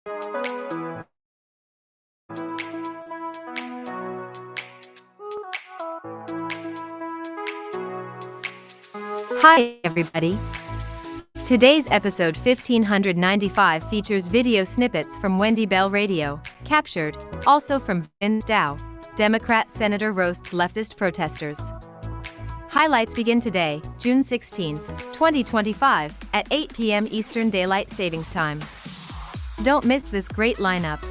Hi, everybody. Today's episode 1595 features video snippets from Wendy Bell Radio, captured, also from Vince Dow, Democrat Senator roasts leftist protesters. Highlights begin today, June 16, 2025, at 8 p.m. Eastern Daylight Savings Time. Don't miss this great lineup.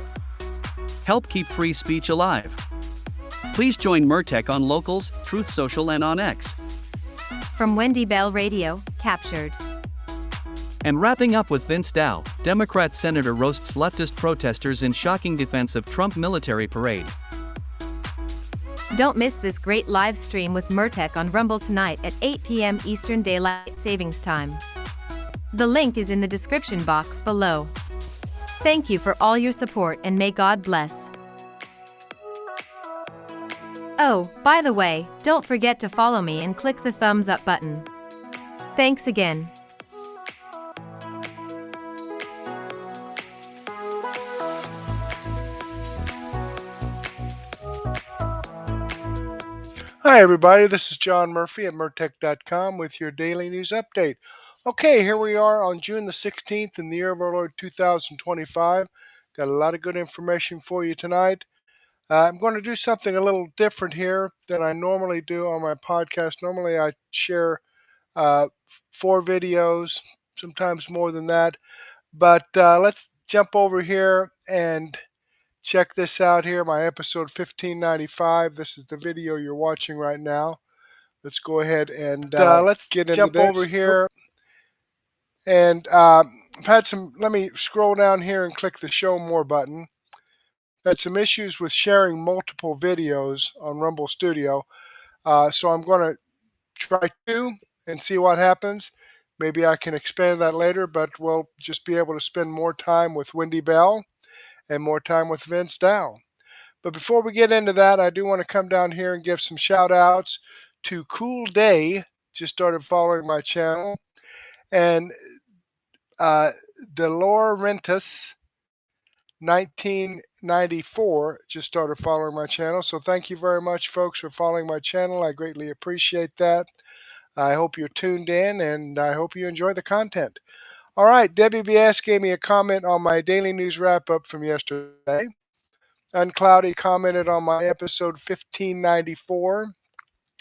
Help keep free speech alive. Please join Murtech on Locals, Truth Social, and on X. From Wendy Bell Radio, captured. And wrapping up with Vince Dow, Democrat Senator roasts leftist protesters in shocking defense of Trump military parade. Don't miss this great live stream with Murtech on Rumble tonight at 8 p.m. Eastern Daylight Savings Time. The link is in the description box below. Thank you for all your support and may God bless. Oh, by the way, don't forget to follow me and click the thumbs up button. Thanks again. Hi everybody, this is John Murphy at Murtech.com with your daily news update. Okay, here we are on June the 16th in the year of our Lord 2025. Got a lot of good information for you tonight. I'm going to do something a little different here than I normally do on my podcast. Normally I share 4 videos, sometimes more than that. But let's jump over here and check this out here, my episode 1595. This is the video you're watching right now. Let's go ahead and let's get jump over here. And I've had some, let me scroll down here and click the show more button. Had some issues with sharing multiple videos on Rumble Studio. So I'm going to try 2 and see what happens. Maybe I can expand that later, but we'll just be able to spend more time with Wendy Bell and more time with Vince Dow. But before we get into that, I do want to come down here and give some shout outs to Cool Day, just started following my channel, and Delorentus 1994 just started following my channel. So thank you very much, folks, for following my channel. I greatly appreciate that. I hope you're tuned in, and I hope you enjoy the content. All right, Debbie BS gave me a comment on my daily news wrap-up from yesterday. Uncloudy commented on my episode 1594.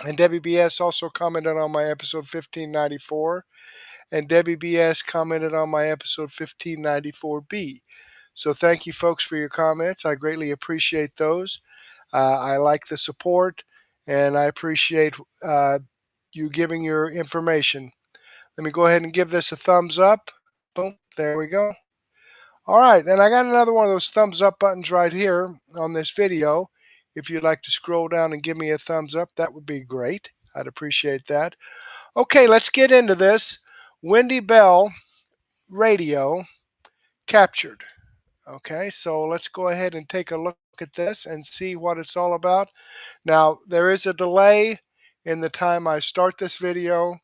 And Debbie BS also commented on my episode 1594. And Debbie BS commented on my episode 1594B. So thank you, folks, for your comments. I greatly appreciate those. I like the support, and I appreciate you giving your information. Let me go ahead and give this a thumbs up. Boom, there we go. All right, and I got another one of those thumbs up buttons right here on this video. If you'd like to scroll down and give me a thumbs up, that would be great. I'd appreciate that. Okay, let's get into this. Wendy Bell Radio captured. Okay, so let's go ahead and take a look at this and see what it's all about. Now, there is a delay in the time I start this video,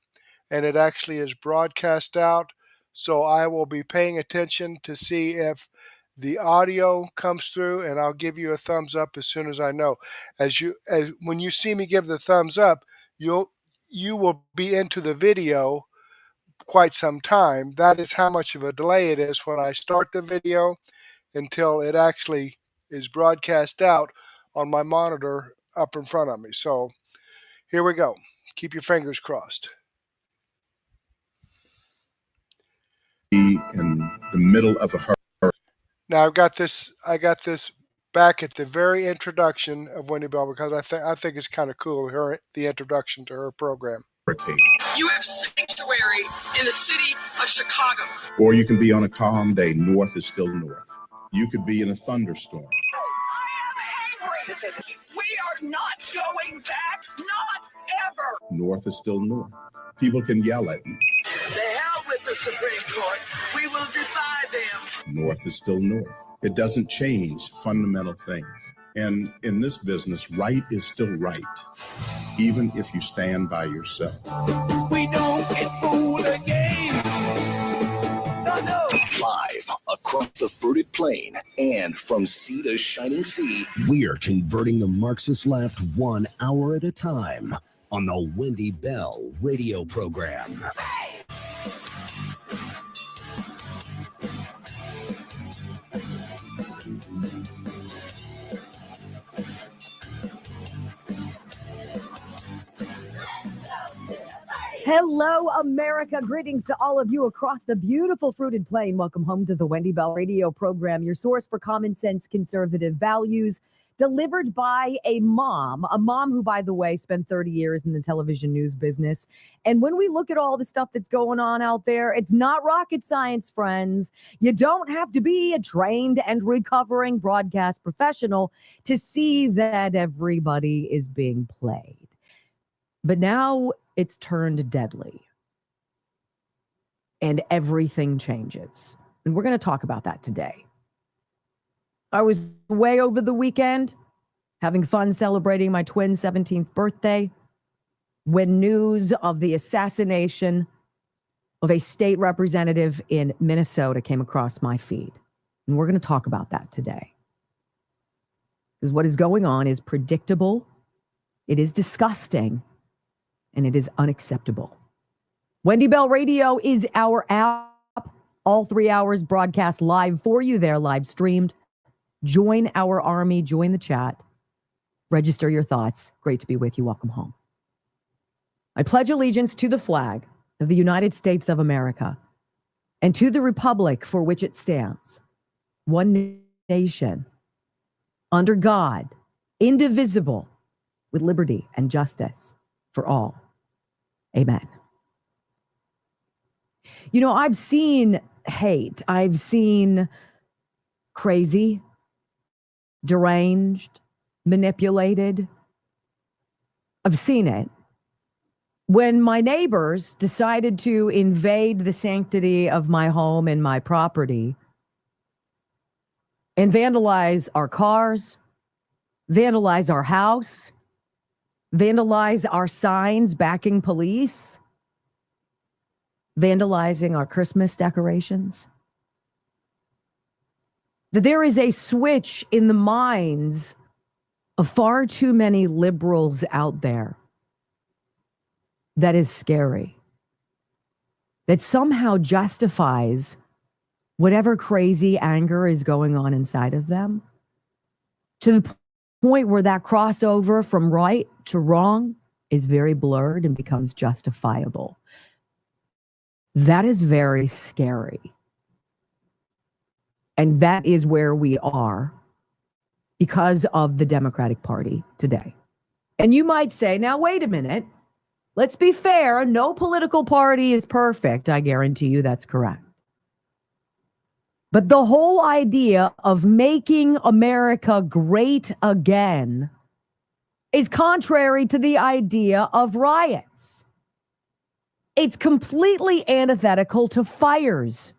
and it actually is broadcast out. So I will be paying attention to see if the audio comes through, and I'll give you a thumbs up as soon as I know. When you see me give the thumbs up, you will be into the video quite some time. That is how much of a delay it is when I start the video until it actually is broadcast out on my monitor up in front of me. So here we go. Keep your fingers crossed. In the middle of a hurricane. Now I got this back at the very introduction of Wendy Bell because I think it's kind of cool, the introduction to her program. You have sanctuary in the city of Chicago. Or you can be on a calm day. North is still north. You could be in a thunderstorm. I am angry. We are not going back. Not ever. North is still north. People can yell at you. The hell with the Supreme Court. We will defy them. North is still north. It doesn't change fundamental things. And in this business, right is still right, even if you stand by yourself. We don't get fooled again. No, no. Live across across the fruited plain and from sea to shining sea. We're converting the Marxist left 1 hour at a time on the Wendy Bell radio program. Hello, America. Greetings to all of you across the beautiful fruited plain. Welcome home to the Wendy Bell radio program, your source for common sense conservative values, delivered by a mom who, by the way, spent 30 years in the television news business. And when we look at all the stuff that's going on out there, it's not rocket science, friends. You don't have to be a trained and recovering broadcast professional to see that everybody is being played. But now it's turned deadly. And everything changes. And we're going to talk about that today. I was away over the weekend, having fun celebrating my twin's 17th birthday, when news of the assassination of a state representative in Minnesota came across my feed. And we're going to talk about that today. Because what is going on is predictable, it is disgusting, and it is unacceptable. Wendy Bell Radio is our app. All 3 hours broadcast live for you there, live streamed. Join our army, join the chat. Register your thoughts. Great to be with you. Welcome home. I pledge allegiance to the flag of the United States of America and to the republic for which it stands, one nation, under God, indivisible, with liberty and justice for all. Amen. You know, I've seen hate. I've seen crazy, deranged, manipulated. I've seen it. When my neighbors decided to invade the sanctity of my home and my property and vandalize our cars, vandalize our house, vandalize our signs backing police, vandalizing our Christmas decorations. That there is a switch in the minds of far too many liberals out there that is scary. That somehow justifies whatever crazy anger is going on inside of them, to the point where that crossover from right to wrong is very blurred and becomes justifiable. That is very scary. And that is where we are because of the Democratic Party today. And you might say, now, wait a minute. Let's be fair. No political party is perfect. I guarantee you that's correct. But the whole idea of making America great again is contrary to the idea of riots. It's completely antithetical to fires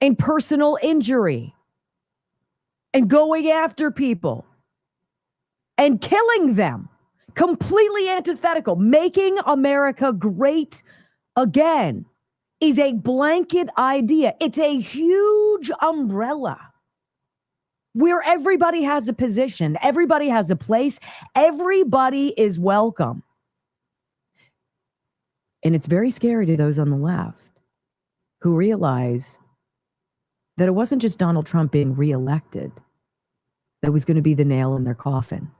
and personal injury and going after people and killing them. Completely antithetical. Making America great again is a blanket idea. It's a huge umbrella where everybody has a position, everybody has a place, everybody is welcome. And it's very scary to those on the left who realize that it wasn't just Donald Trump being reelected that was going to be the nail in their coffin.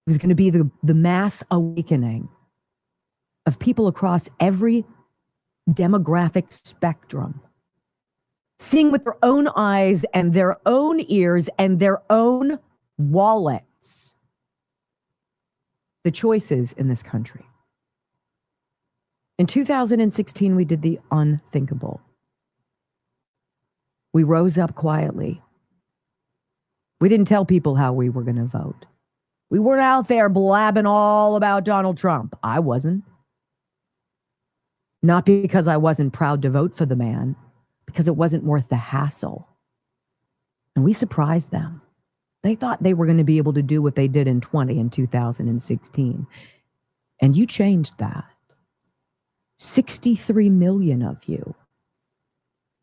It was going to be the mass awakening of people across every demographic spectrum, seeing with their own eyes and their own ears and their own wallets the choices in this country. In 2016, we did the unthinkable. We rose up quietly. We didn't tell people how we were going to vote. We weren't out there blabbing all about Donald Trump. I wasn't. Not because I wasn't proud to vote for the man, because it wasn't worth the hassle. And we surprised them. They thought they were going to be able to do what they did in 2016. And you changed that. 63 million of you.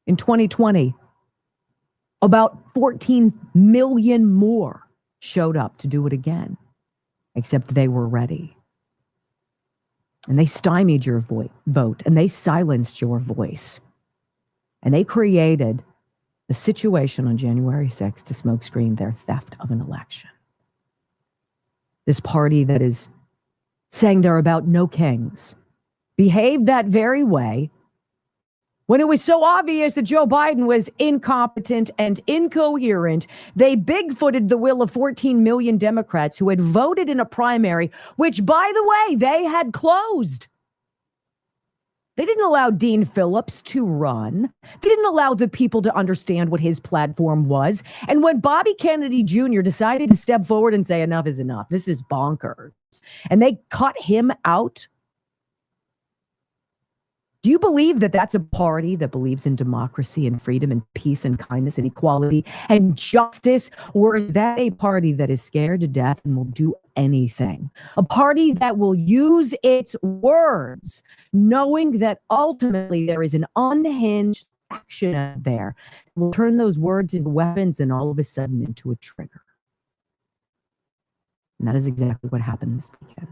In 2020, About 14 million more showed up to do it again, except they were ready. And they stymied your vote, and they silenced your voice. And they created a situation on January 6th to smokescreen their theft of an election. This party that is saying they're about no kings behaved that very way when it was so obvious that Joe Biden was incompetent and incoherent. They bigfooted the will of 14 million Democrats who had voted in a primary, which, by the way, they had closed. They didn't allow Dean Phillips to run. They didn't allow the people to understand what his platform was. And when Bobby Kennedy Jr. decided to step forward and say, enough is enough, this is bonkers, and they cut him out, do you believe that that's a party that believes in democracy and freedom and peace and kindness and equality and justice? Or is that a party that is scared to death and will do anything? A party that will use its words, knowing that ultimately there is an unhinged action out there, will turn those words into weapons and all of a sudden into a trigger. And that is exactly what happened this weekend.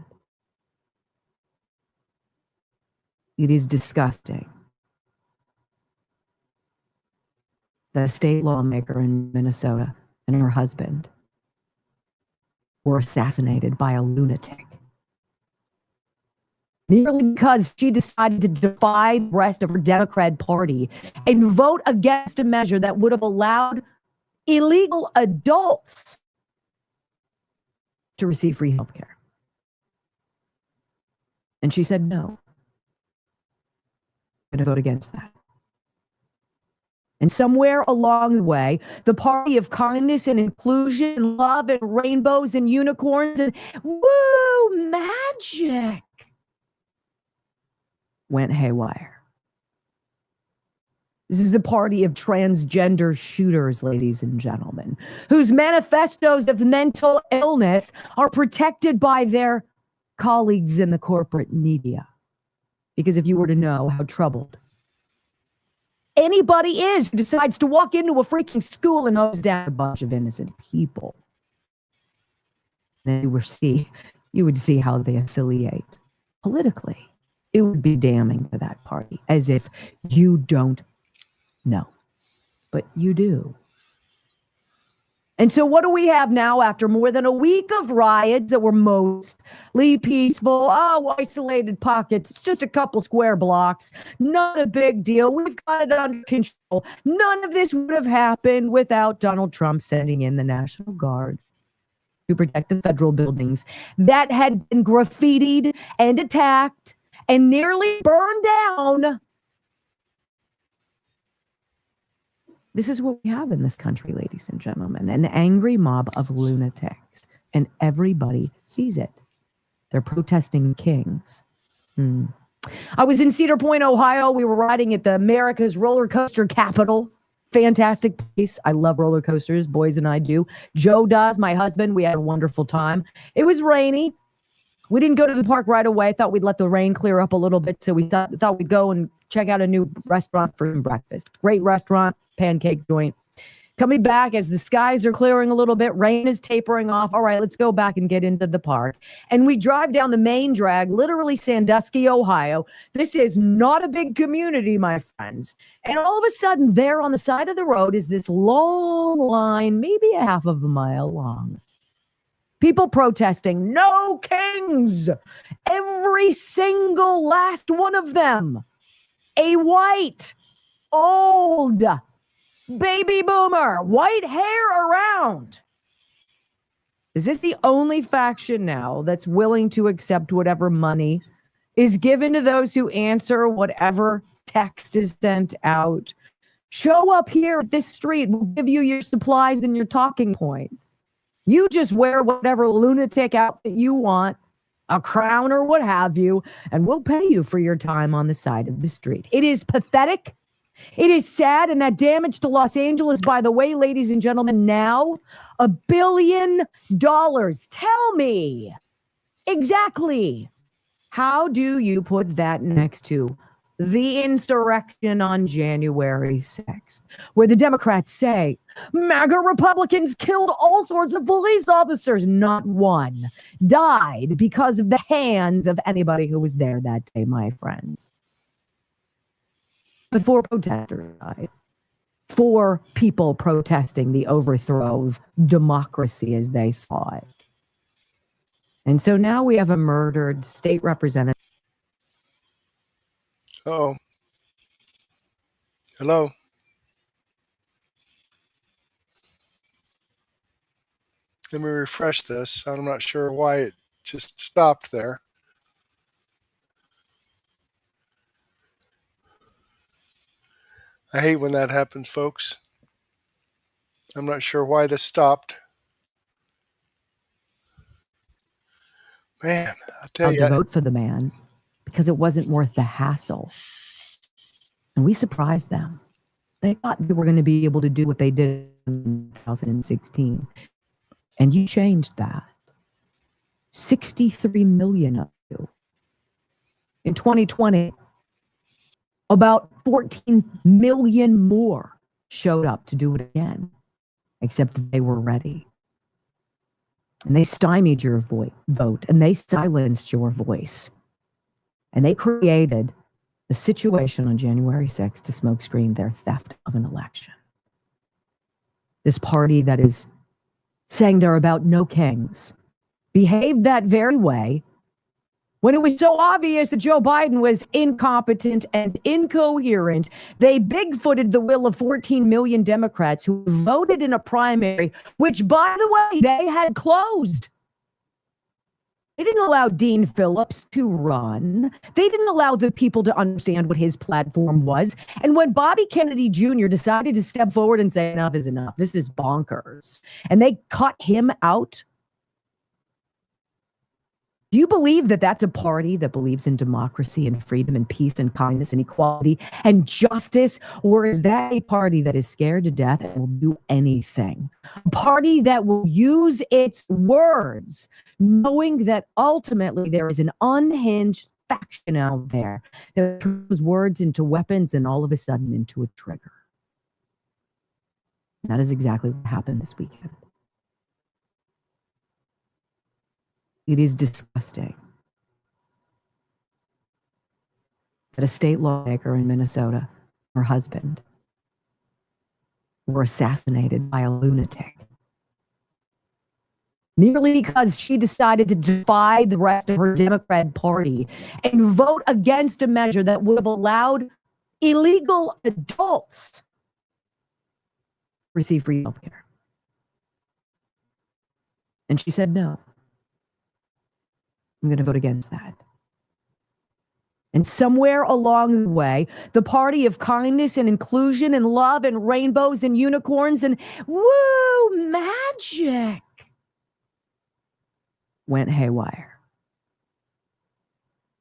It is disgusting that a state lawmaker in Minnesota and her husband were assassinated by a lunatic merely because she decided to defy the rest of her Democrat Party and vote against a measure that would have allowed illegal adults to receive free health care. And she said no. Going to vote against that. And somewhere along the way, the party of kindness and inclusion and love and rainbows and unicorns and woo, magic went haywire. This is the party of transgender shooters, ladies and gentlemen, whose manifestos of mental illness are protected by their colleagues in the corporate media. Because if you were to know how troubled anybody is who decides to walk into a freaking school and hose down a bunch of innocent people, then you would see how they affiliate politically. It would be damning to that party, as if you don't know, but you do. And so what do we have now after more than a week of riots that were mostly peaceful? Oh, isolated pockets. It's just a couple square blocks. Not a big deal. We've got it under control. None of this would have happened without Donald Trump sending in the National Guard to protect the federal buildings that had been graffitied and attacked and nearly burned down. This is what we have in this country, ladies and gentlemen, an angry mob of lunatics, and everybody sees it. They're protesting kings. I was in Cedar Point, Ohio. We were riding at the America's roller coaster capital. Fantastic place. I love roller coasters. Boys and I do. Joe does, my husband. We had a wonderful time. It was rainy. We didn't go to the park right away. I thought we'd let the rain clear up a little bit. So we thought we'd go and check out a new restaurant for breakfast. Great restaurant, pancake joint. Coming back as the skies are clearing a little bit, rain is tapering off. All right, let's go back and get into the park. And we drive down the main drag, literally Sandusky, Ohio. This is not a big community, my friends. And all of a sudden, there on the side of the road is this long line, maybe a half of a mile long. People protesting, no kings. Every single last one of them. A white, old, baby boomer, white hair around. Is this the only faction now that's willing to accept whatever money is given to those who answer whatever text is sent out? Show up here at this street. We'll give you your supplies and your talking points. You just wear whatever lunatic outfit you want, a crown or what have you, and we'll pay you for your time on the side of the street. It is pathetic. It is sad, and that damage to Los Angeles, by the way, ladies and gentlemen, now $1 billion. Tell me exactly, how do you put that next to the insurrection on January 6th, where the Democrats say MAGA Republicans killed all sorts of police officers. Not one died because of the hands of anybody who was there that day, my friends. But 4 protesters died. 4 people protesting the overthrow of democracy as they saw it. And so now we have a murdered state representative. Uh-oh. Hello? Let me refresh this. I'm not sure why it just stopped there. I hate when that happens, folks. I'm not sure why this stopped. Man, I'll tell you. To vote for the man because it wasn't worth the hassle. And we surprised them. They thought they were going to be able to do what they did in 2016. And you changed that. 63 million of you. In 2020, about 14 million more showed up to do it again, except they were ready. And they stymied your vote, and they silenced your voice. And they created a situation on January 6th to smokescreen their theft of an election. This party that is saying they're about no kings behaved that very way when it was so obvious that Joe Biden was incompetent and incoherent. They bigfooted the will of 14 million Democrats who voted in a primary, which, by the way, they had closed. They didn't allow Dean Phillips to run. They didn't allow the people to understand what his platform was. And when Bobby Kennedy Jr. decided to step forward and say, enough is enough, this is bonkers, and they cut him out, do you believe that that's a party that believes in democracy and freedom and peace and kindness and equality and justice? Or is that a party that is scared to death and will do anything? A party that will use its words, knowing that ultimately there is an unhinged faction out there that turns words into weapons and all of a sudden into a trigger. And that is exactly what happened this weekend. It is disgusting that a state lawmaker in Minnesota, her husband, were assassinated by a lunatic merely because she decided to defy the rest of her Democrat Party and vote against a measure that would have allowed illegal adults receive free health care. And she said no. I'm going to vote against that. And somewhere along the way, the party of kindness and inclusion and love and rainbows and unicorns and woo, magic went haywire.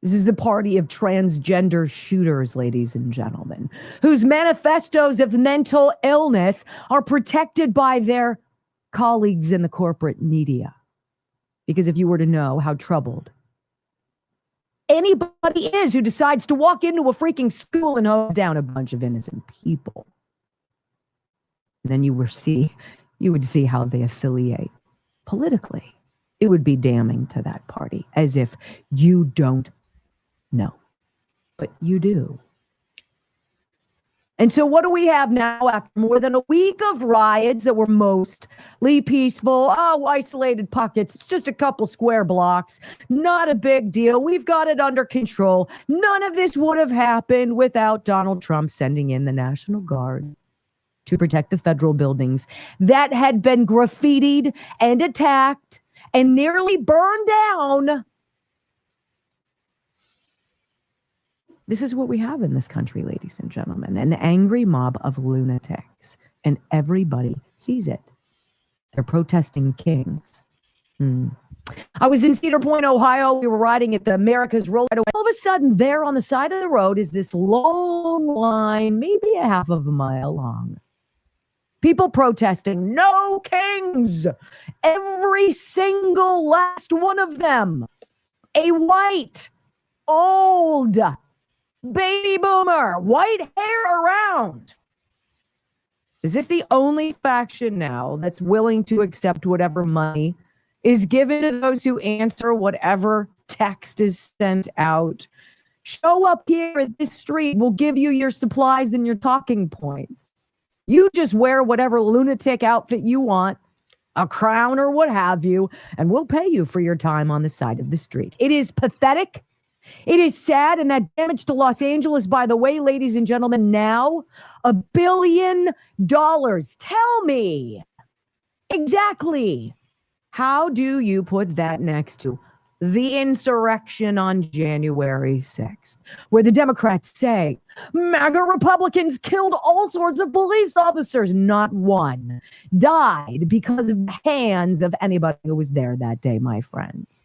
This is the party of transgender shooters, ladies and gentlemen, whose manifestos of mental illness are protected by their colleagues in the corporate media. Because if you were to know how troubled anybody is who decides to walk into a freaking school and hose down a bunch of innocent people, then you would see how they affiliate politically. It would be damning to that party, as if you don't know, but you do. And so what do we have now after more than a week of riots that were mostly peaceful? Oh, isolated pockets. It's just a couple square blocks. Not a big deal. We've got it under control. None of this would have happened without Donald Trump sending in the National Guard to protect the federal buildings that had been graffitied and attacked and nearly burned down. This is what we have in this country, ladies and gentlemen, an angry mob of lunatics, and everybody sees it. They're protesting kings. I was in Cedar Point, Ohio. We were riding at the America's Roll. All of a sudden, there on the side of the road is this long line, maybe a half of a mile long. People protesting, no kings. Every single last one of them. A white, old, baby boomer, white hair around. Is this the only faction now that's willing to accept whatever money is given to those who answer whatever text is sent out? Show up here at this street. We'll give you your supplies and your talking points. You just wear whatever lunatic outfit you want, a crown or what have you, and we'll pay you for your time on the side of the street. It is pathetic. It is sad, and that damage to Los Angeles, by the way, ladies and gentlemen, now $1 billion. Tell me exactly, how do you put that next to the insurrection on January 6th, where the Democrats say MAGA Republicans killed all sorts of police officers, not one died because of the hands of anybody who was there that day, my friends.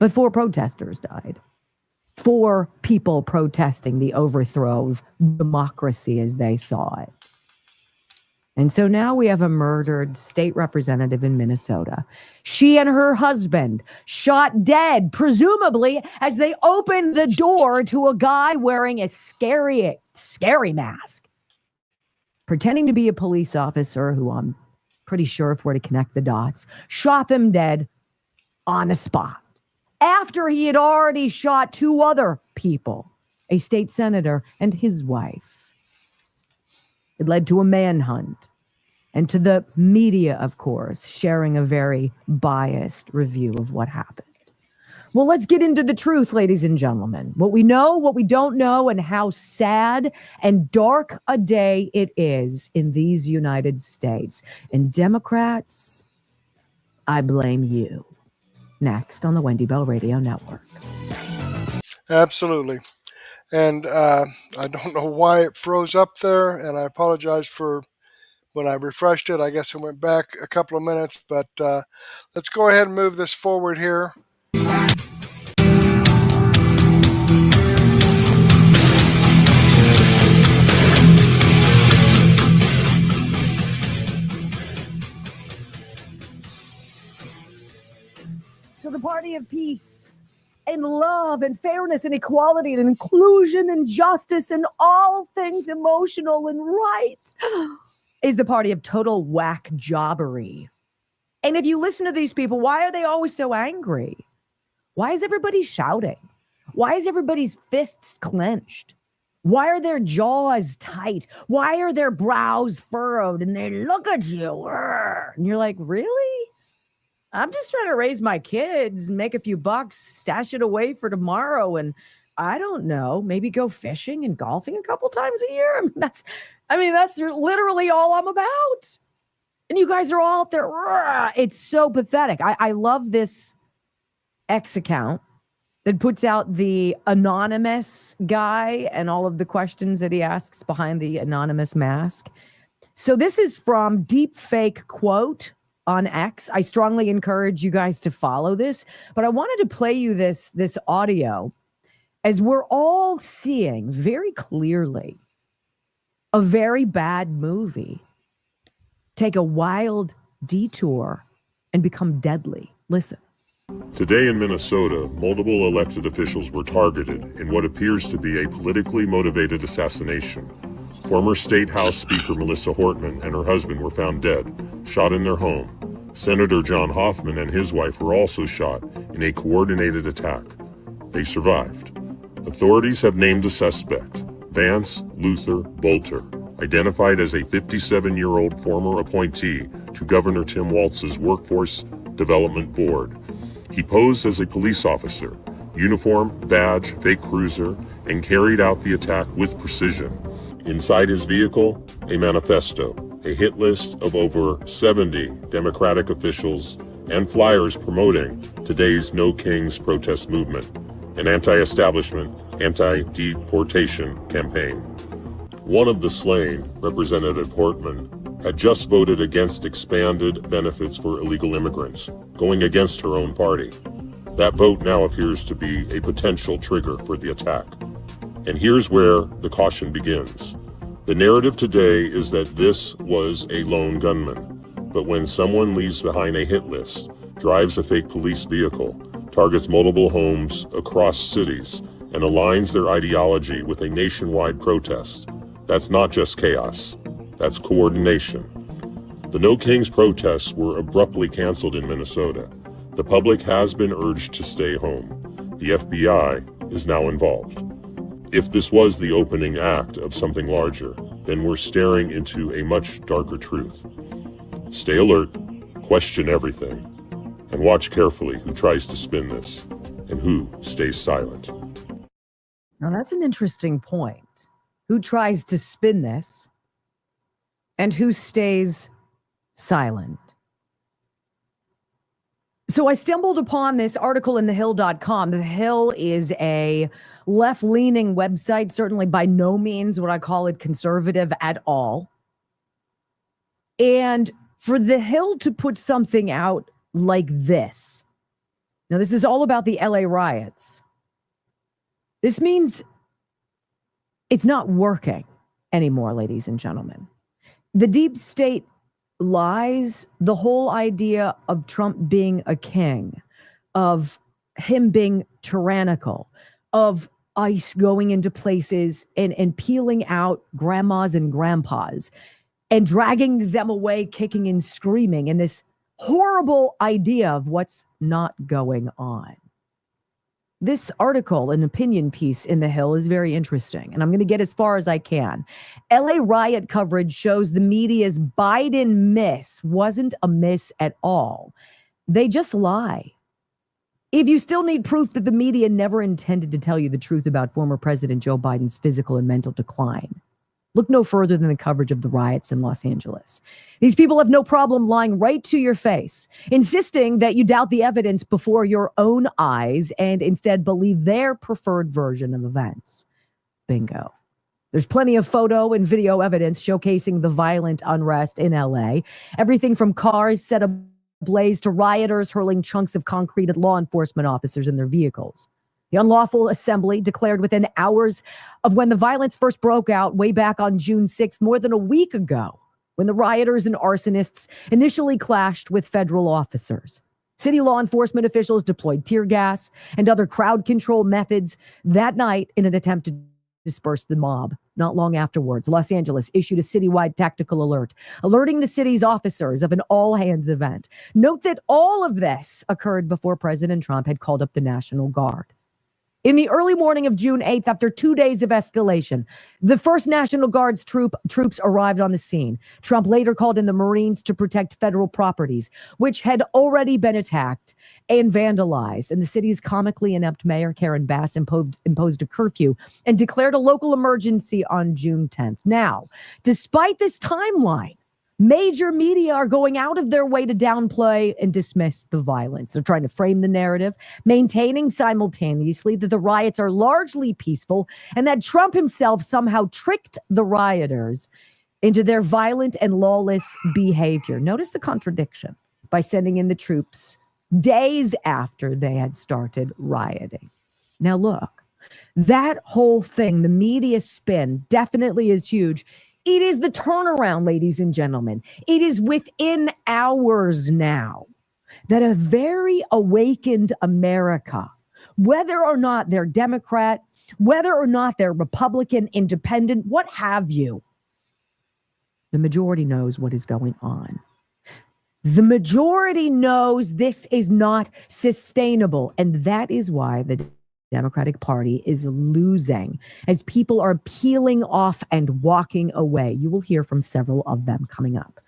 But 4 protesters died. 4 people protesting the overthrow of democracy as they saw it. And so now we have a murdered state representative in Minnesota. She and her husband shot dead, presumably as they opened the door to a guy wearing a scary mask, pretending to be a police officer who, I'm pretty sure, if we're to connect the dots, shot them dead on the spot after he had already shot 2 other people, a state senator and his wife. It led to a manhunt and to the media, of course, sharing a very biased review of what happened. Well, let's get into the truth, ladies and gentlemen. What we know, what we don't know, and how sad and dark a day it is in these United States. And Democrats, I blame you. Next on the Wendy Bell Radio Network. Absolutely. And I don't know why it froze up there, and I apologize for when I refreshed it. I guess it went back a couple of minutes, but let's go ahead and move this forward here. So the party of peace and love and fairness and equality and inclusion and justice and all things emotional and right is the party of total whack jobbery. And if you listen to these people, why are they always so angry? Why is everybody shouting? Why is everybody's fists clenched? Why are their jaws tight? Why are their brows furrowed and they look at you? And you're like, really? I'm just trying to raise my kids, make a few bucks, stash it away for tomorrow, and I don't know, maybe go fishing and golfing a couple times a year. I mean, that's literally all I'm about. And you guys are all out there. It's so pathetic. I love this X account that puts out the anonymous guy and all of the questions that he asks behind the anonymous mask. So this is from Deepfake Quote on X. I strongly encourage you guys to follow this, but I wanted to play you this audio as we're all seeing very clearly a very bad movie take a wild detour and become deadly. Listen. Today in Minnesota, multiple elected officials were targeted in what appears to be a politically motivated assassination. Former State House Speaker Melissa Hortman and her husband were found dead, shot in their home. Senator John Hoffman and his wife were also shot in a coordinated attack. They survived. Authorities have named the suspect, Vance Luther Bolter, identified as a 57-year-old former appointee to Governor Tim Walz's Workforce Development Board. He posed as a police officer, uniform, badge, fake cruiser, and carried out the attack with precision. Inside his vehicle, a manifesto, a hit list of over 70 Democratic officials, and flyers promoting today's No Kings protest movement, an anti-establishment, anti-deportation campaign. One of the slain, Representative Hortman, had just voted against expanded benefits for illegal immigrants, going against her own party. That vote now appears to be a potential trigger for the attack. And here's where the caution begins. The narrative today is that this was a lone gunman, but when someone leaves behind a hit list, drives a fake police vehicle, targets multiple homes across cities, and aligns their ideology with a nationwide protest. That's not just chaos, that's coordination. The No Kings protests were abruptly canceled in Minnesota. The public has been urged to stay home. The FBI is now involved. If this was the opening act of something larger, then we're staring into a much darker truth. Stay alert, question everything, and watch carefully who tries to spin this and who stays silent. Now that's an interesting point. Who tries to spin this and who stays silent? So I stumbled upon this article in thehill.com. The Hill is a left-leaning website, certainly by no means would I call it conservative at all. And for the Hill to put something out like this, now this is all about the LA riots. This means it's not working anymore, ladies and gentlemen. The deep state lies, the whole idea of Trump being a king, of him being tyrannical, of ICE going into places and peeling out grandmas and grandpas and dragging them away, kicking and screaming, and this horrible idea of what's not going on. This article, an opinion piece in The Hill, is very interesting, and I'm going to get as far as I can. LA riot coverage shows the media's Biden miss wasn't a miss at all. They just lie. If you still need proof that the media never intended to tell you the truth about former President Joe Biden's physical and mental decline, look no further than the coverage of the riots in Los Angeles. These people have no problem lying right to your face, insisting that you doubt the evidence before your own eyes and instead believe their preferred version of events. Bingo. There's plenty of photo and video evidence showcasing the violent unrest in LA. Everything from cars set ablaze to rioters hurling chunks of concrete at law enforcement officers in their vehicles. The unlawful assembly declared within hours of when the violence first broke out way back on June 6th, more than a week ago, when the rioters and arsonists initially clashed with federal officers. City law enforcement officials deployed tear gas and other crowd control methods that night in an attempt to disperse the mob. Not long afterwards, Los Angeles issued a citywide tactical alert, alerting the city's officers of an all-hands event. Note that all of this occurred before President Trump had called up the National Guard. In the early morning of June 8th, after 2 days of escalation, the first National Guard's troops arrived on the scene. Trump later called in the Marines to protect federal properties, which had already been attacked and vandalized. And the city's comically inept mayor, Karen Bass, imposed a curfew and declared a local emergency on June 10th. Now, despite this timeline, major media are going out of their way to downplay and dismiss the violence. They're trying to frame the narrative, maintaining simultaneously that the riots are largely peaceful and that Trump himself somehow tricked the rioters into their violent and lawless behavior. Notice the contradiction by sending in the troops days after they had started rioting. Now look, that whole thing, the media spin, definitely is huge. It is the turnaround, ladies and gentlemen. It is within hours now that a very awakened America, whether or not they're Democrat, whether or not they're Republican, independent, what have you, the majority knows what is going on. The majority knows this is not sustainable, and that is why the Democratic Party is losing as people are peeling off and walking away. You will hear from several of them coming up.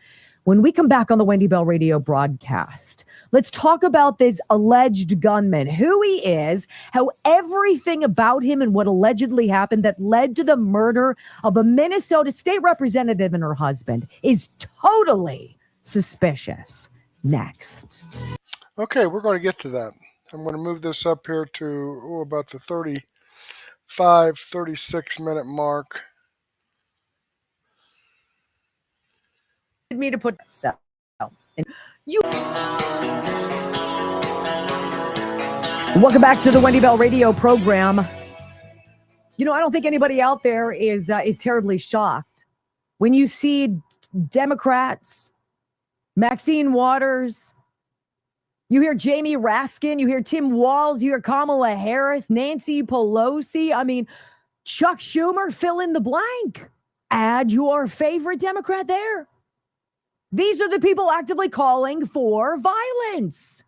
When we come back on the Wendy Bell Radio broadcast, let's talk about this alleged gunman, who he is, how everything about him and what allegedly happened that led to the murder of a Minnesota state representative and her husband is totally suspicious. Next. Okay, we're going to get to that. I'm going to move this up here to about the 35, 36 minute mark. Me to put so you. Welcome back to the Wendy Bell Radio program. You know, I don't think anybody out there is terribly shocked when you see Democrats, Maxine Waters, You hear Jamie Raskin, you hear Tim Walz, you hear Kamala Harris, Nancy Pelosi. I mean, Chuck Schumer, fill in the blank. Add your favorite Democrat there. These are the people actively calling for violence.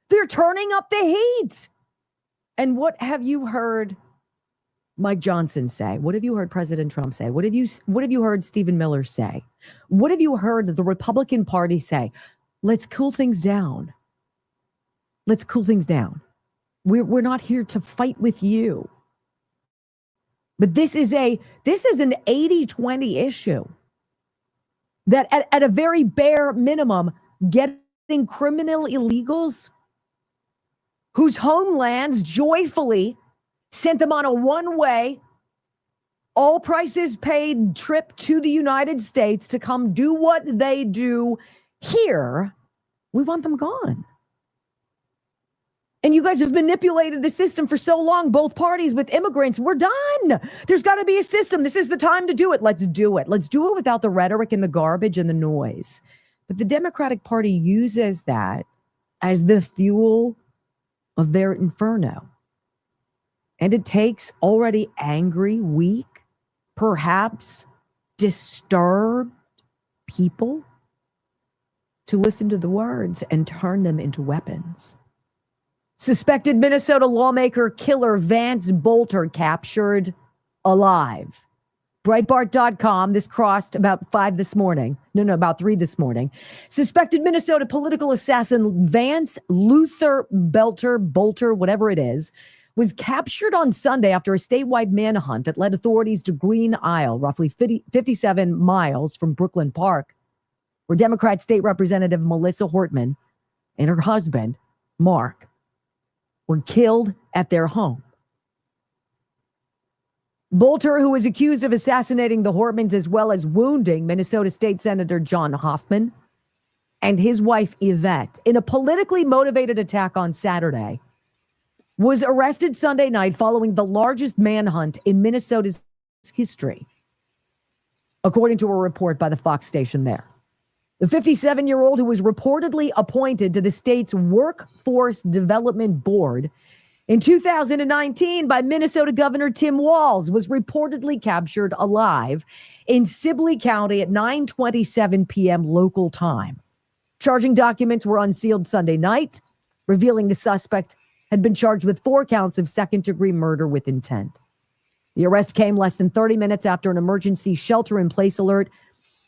They're turning up the heat. And what have you heard Mike Johnson say? What have you heard President Trump say? What have you heard Stephen Miller say? What have you heard the Republican Party say? Let's cool things down. Let's cool things down. We're not here to fight with you. But this is an 80-20 issue that at a very bare minimum, getting criminal illegals whose homelands joyfully sent them on a one-way, all prices paid trip to the United States to come do what they do here. We want them gone. And you guys have manipulated the system for so long, both parties with immigrants. We're done. There's got to be a system. This is the time to do it. Let's do it. Let's do it without the rhetoric and the garbage and the noise. But the Democratic Party uses that as the fuel of their inferno. And it takes already angry, weak, perhaps disturbed people to listen to the words and turn them into weapons. Suspected Minnesota lawmaker killer Vance Bolter captured alive. Breitbart.com, this crossed about 5 this morning. About 3 this morning. Suspected Minnesota political assassin Vance Luther Bolter, whatever it is, was captured on Sunday after a statewide manhunt that led authorities to Green Isle, roughly 57 miles from Brooklyn Park, where Democrat State Representative Melissa Hortman and her husband, Mark, were killed at their home. Bolter, who was accused of assassinating the Hortmans as well as wounding Minnesota State Senator John Hoffman and his wife Yvette in a politically motivated attack on Saturday, was arrested Sunday night following the largest manhunt in Minnesota's history, according to a report by the Fox station there. The 57-year-old, who was reportedly appointed to the state's Workforce Development Board in 2019 by Minnesota Governor Tim Walz, was reportedly captured alive in Sibley County at 9:27 p.m. local time. Charging documents were unsealed Sunday night, revealing the suspect had been charged with 4 counts of second-degree murder with intent. The arrest came less than 30 minutes after an emergency shelter-in-place alert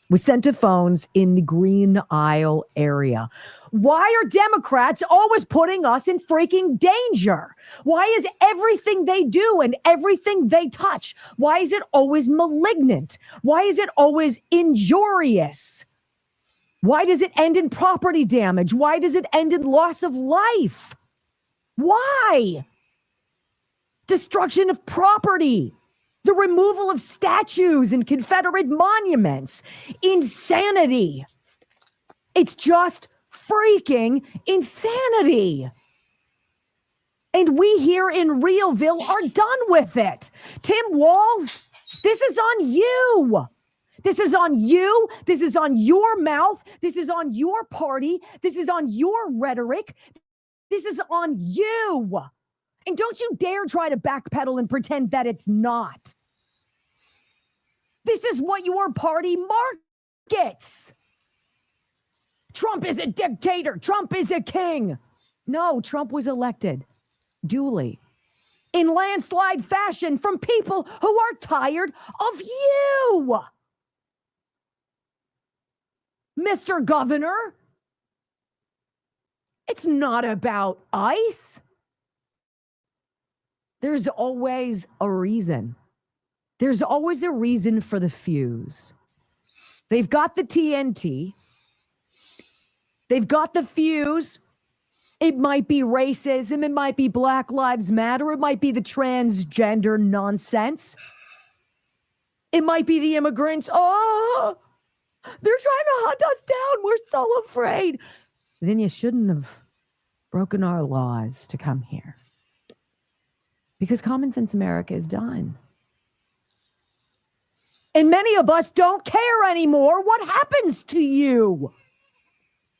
was sent to phones in the Green Isle area. Why are Democrats always putting us in freaking danger? Why is everything they do and everything they touch, why is it always malignant? Why is it always injurious? Why does it end in property damage? Why does it end in loss of life? Why? Destruction of property. The removal of statues and Confederate monuments. Insanity. It's just freaking insanity. And we here in Realville are done with it. Tim Walz, this is on you. This is on you. This is on your mouth. This is on your party. This is on your rhetoric. This is on you. And don't you dare try to backpedal and pretend that it's not. This is what your party markets. Trump is a dictator. Trump is a king. No, Trump was elected duly in landslide fashion from people who are tired of you. Mr. Governor, it's not about ICE. There's always a reason. There's always a reason for the fuse. They've got the TNT. They've got the fuse. It might be racism. It might be Black Lives Matter. It might be the transgender nonsense. It might be the immigrants. Oh, they're trying to hunt us down. We're so afraid. Then you shouldn't have broken our laws to come here. Because Common Sense America is done. And many of us don't care anymore what happens to you.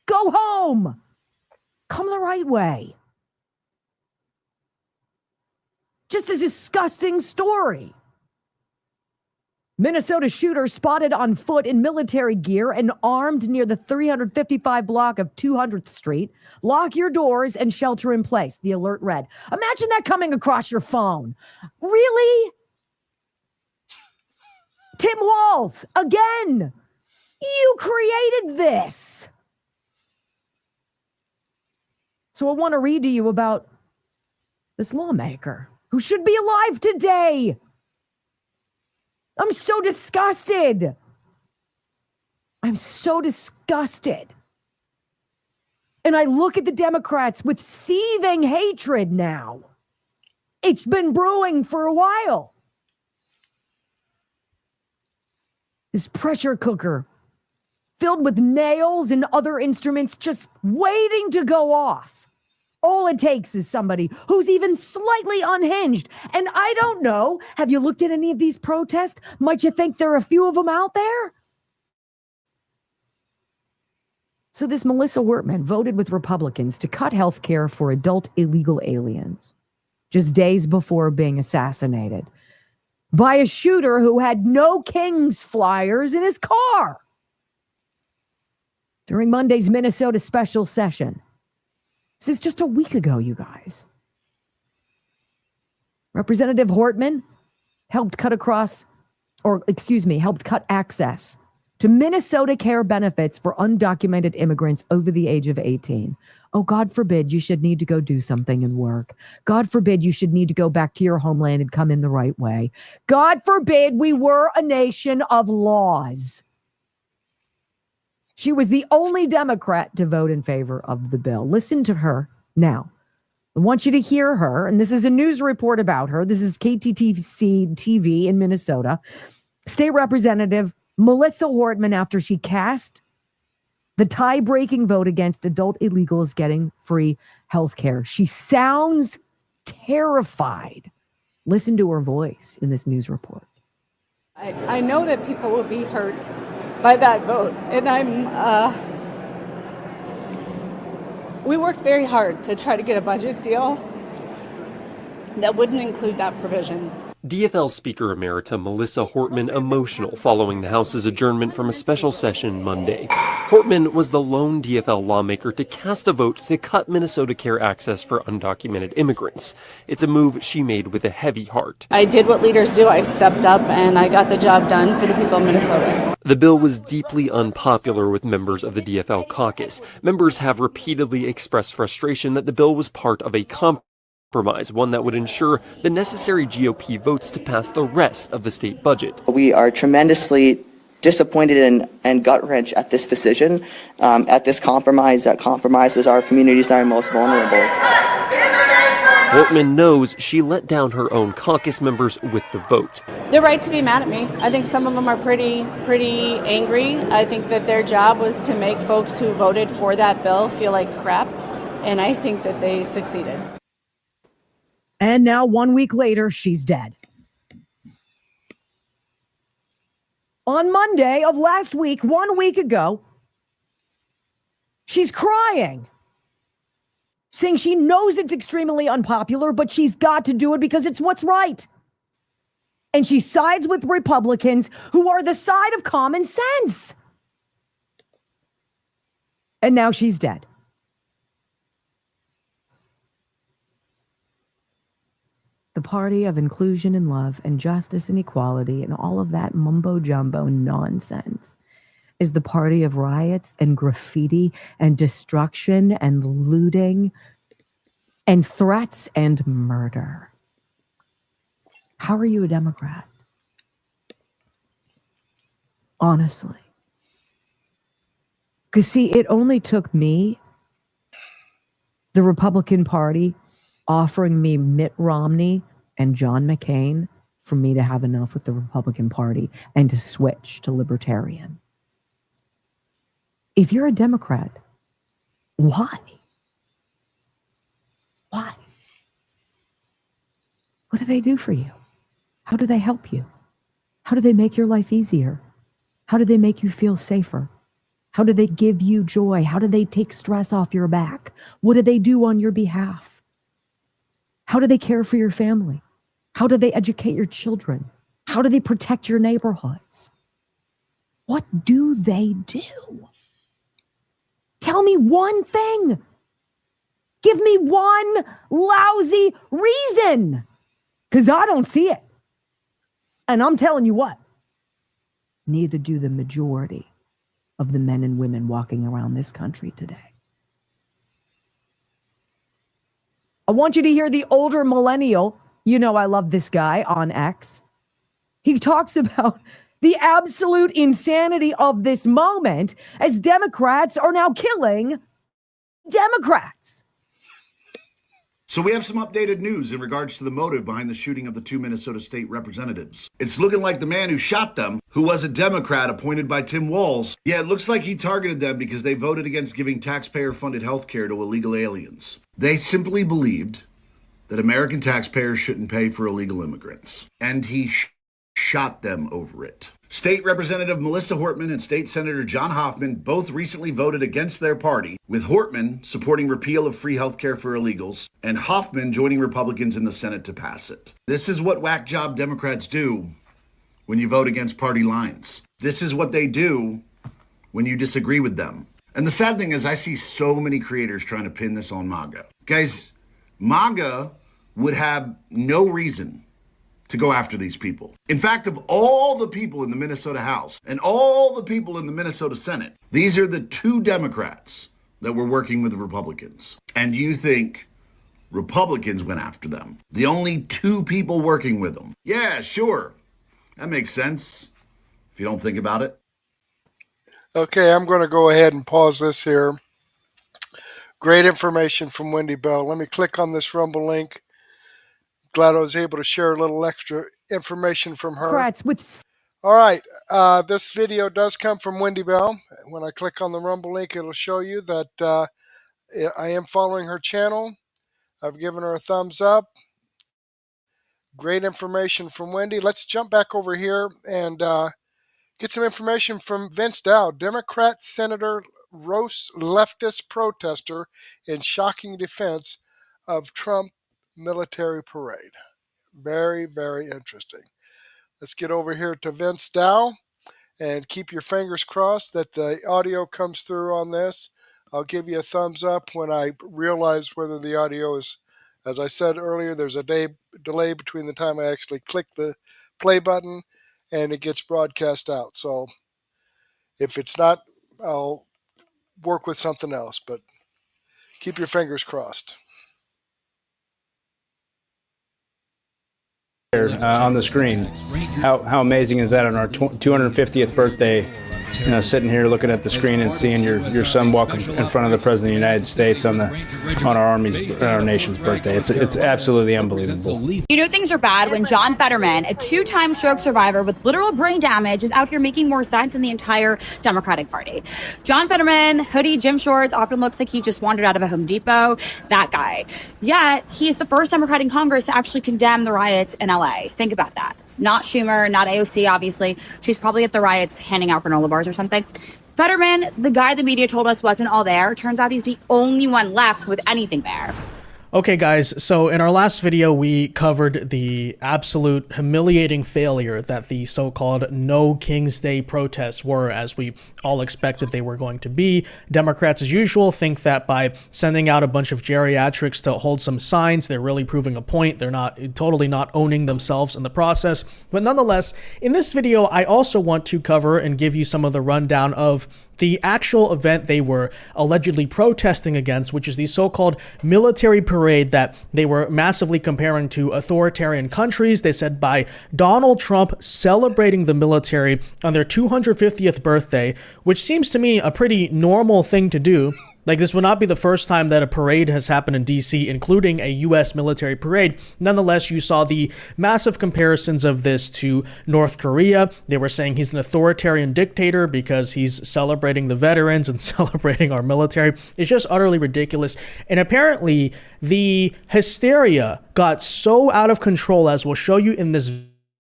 Go home. Come the right way. Just a disgusting story. Minnesota shooter spotted on foot in military gear and armed near the 355 block of 200th Street. Lock your doors and shelter in place, the alert read. Imagine that coming across your phone. Really? Tim Walz, again. You created this. So I want to read to you about this lawmaker who should be alive today. I'm so disgusted. I'm so disgusted. And I look at the Democrats with seething hatred now. It's been brewing for a while. This pressure cooker filled with nails and other instruments just waiting to go off. All it takes is somebody who's even slightly unhinged. And I don't know, have you looked at any of these protests? Might you think there are a few of them out there? So this Melissa Wortman voted with Republicans to cut health care for adult illegal aliens just days before being assassinated by a shooter who had no Kings flyers in his car. During Monday's Minnesota special session. This is just a week ago, you guys. Representative Hortman helped cut access to Minnesota care benefits for undocumented immigrants over the age of 18. Oh, God forbid you should need to go do something and work. God forbid you should need to go back to your homeland and come in the right way. God forbid we were a nation of laws. She was the only Democrat to vote in favor of the bill. Listen to her now. I want you to hear her, and this is a news report about her. This is KTTC TV in Minnesota. State Representative Melissa Hortman, after she cast the tie-breaking vote against adult illegals getting free health care. She sounds terrified. Listen to her voice in this news report. I know that people will be hurt by that vote. And we worked very hard to try to get a budget deal that wouldn't include that provision. DFL Speaker Emerita Melissa Hortman emotional following the House's adjournment from a special session Monday. Hortman was the lone DFL lawmaker to cast a vote to cut Minnesota care access for undocumented immigrants. It's a move she made with a heavy heart. I did what leaders do. I stepped up and I got the job done for the people of Minnesota. The bill was deeply unpopular with members of the DFL caucus. Members have repeatedly expressed frustration that the bill was part of a compromise, one that would ensure the necessary GOP votes to pass the rest of the state budget. We are tremendously disappointed and gut-wrenched at this decision, at this compromise that compromises our communities that are most vulnerable. Hortman knows she let down her own caucus members with the vote. They're right to be mad at me. I think some of them are pretty angry. I think that their job was to make folks who voted for that bill feel like crap, and I think that they succeeded. And now 1 week later, she's dead. On Monday of last week, 1 week ago, she's crying, saying she knows it's extremely unpopular, but she's got to do it because it's what's right. And she sides with Republicans who are the side of common sense. And now she's dead. The party of inclusion and love and justice and equality and all of that mumbo jumbo nonsense is the party of riots and graffiti and destruction and looting and threats and murder. How are you a Democrat? Honestly. Because see, it only took me, the Republican Party, offering me Mitt Romney and John McCain for me to have enough with the Republican Party and to switch to libertarian. If you're a Democrat, why? Why? What do they do for you? How do they help you? How do they make your life easier? How do they make you feel safer? How do they give you joy? How do they take stress off your back? What do they do on your behalf? How do they care for your family? How do they educate your children? How do they protect your neighborhoods? What do they do? Tell me one thing. Give me one lousy reason, because I don't see it. And I'm telling you what, neither do the majority of the men and women walking around this country today. I want you to hear the older millennial, you know I love this guy, on X. He talks about the absolute insanity of this moment as Democrats are now killing Democrats. So we have some updated news in regards to the motive behind the shooting of the 2 Minnesota state representatives. It's looking like the man who shot them, who was a Democrat appointed by Tim Walz, yeah, it looks like he targeted them because they voted against giving taxpayer-funded health care to illegal aliens. They simply believed that American taxpayers shouldn't pay for illegal immigrants, and he shot them over it. State Representative Melissa Hortman and State Senator John Hoffman both recently voted against their party, with Hortman supporting repeal of free health care for illegals, and Hoffman joining Republicans in the Senate to pass it. This is what whack job Democrats do when you vote against party lines. This is what they do when you disagree with them. And the sad thing is I see so many creators trying to pin this on MAGA. Guys, MAGA would have no reason to go after these people. In fact, of all the people in the Minnesota House and all the people in the Minnesota Senate, these are the 2 Democrats that were working with the Republicans. And you think Republicans went after them. The only 2 people working with them. Yeah, sure. That makes sense if you don't think about it. Okay, I'm going to go ahead and pause this here. Great information from Wendy Bell. Let me click on this Rumble link. Glad I was able to share a little extra information from her. All right, this video does come from Wendy Bell. When I click on the Rumble link, it'll show you that I am following her channel. I've given her a thumbs up. Great information from Wendy. Let's jump back over here and get some information from Vince Dow, Democrat Senator roasts leftist protester in shocking defense of Trump military parade. Very, very interesting. Let's get over here to Vince Dow and keep your fingers crossed that the audio comes through on this. I'll give you a thumbs up when I realize whether the audio is, as I said earlier, there's a delay between the time I actually click the play button and it gets broadcast out. So if it's not, I'll work with something else, but keep your fingers crossed. On the screen. How amazing is that on our 250th birthday? You know, sitting here looking at the screen and seeing your son walk in front of the President of the United States on our nation's birthday. It's absolutely unbelievable. You know things are bad when John Fetterman, a 2-time stroke survivor with literal brain damage, is out here making more sense than the entire Democratic Party. John Fetterman, hoodie, gym shorts, often looks like he just wandered out of a Home Depot. That guy. Yet, he's the first Democrat in Congress to actually condemn the riots in LA. Think about that. Not Schumer, not AOC, obviously. She's probably at the riots handing out granola bars or something. Fetterman, the guy the media told us wasn't all there, turns out he's the only one left with anything there. Okay, guys, so in our last video, we covered the absolute humiliating failure that the so-called No King's Day protests were, as we all expected they were going to be. Democrats, as usual, think that by sending out a bunch of geriatrics to hold some signs, they're really proving a point. They're totally not owning themselves in the process. But nonetheless, in this video, I also want to cover and give you some of the rundown of the actual event they were allegedly protesting against, which is the so-called military parade that they were massively comparing to authoritarian countries. They said by Donald Trump celebrating the military on their 250th birthday, which seems to me a pretty normal thing to do. Like, this would not be the first time that a parade has happened in DC, including a U.S. military parade. Nonetheless, you saw the massive comparisons of this to North Korea. They were saying he's an authoritarian dictator because he's celebrating the veterans and celebrating our military. It's just utterly ridiculous. And apparently, the hysteria got so out of control, as we'll show you in this